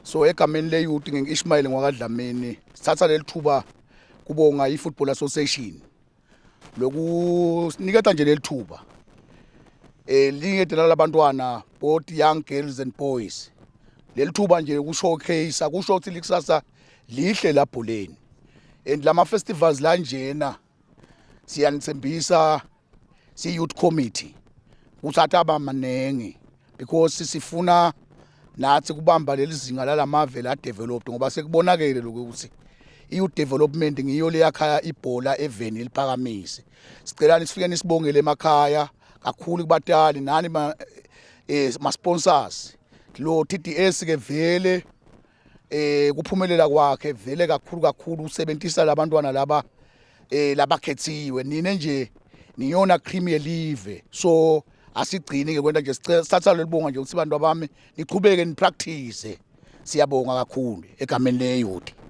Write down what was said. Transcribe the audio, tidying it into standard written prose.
So egameni le youth ngiIsmail ngwakadlamini sithatha lelithuba kubonga iFootball Association loku siniketa nje lelithuba lingedela labantwana both young girls and boys lelithuba nje ukushowcase akusho ukuthi likusasa lihle labholeni and lama festivals la njena siyanithembisa si youth committee uthatha abamanenge because sifuna nathi kubamba lelizinga lalamave la developed ngoba sekubonakele ukuthi youth development ngiyo leyakhaya ibhola eveni eliphakamise sicela sifike nisibongele emakhaya kakhulu kubatali nani ma sponsors lo TDS ke vele kuphumelela kwakhe vele kakhulu usebenzisa labantwana laba labakhethiwe nine nje niyona Premier League so asigcini ke kwenta nje sithatha lelibonga nje ukuthi abantu abami niqhubeke nipractice siyabonga kakhulu egameni le youth.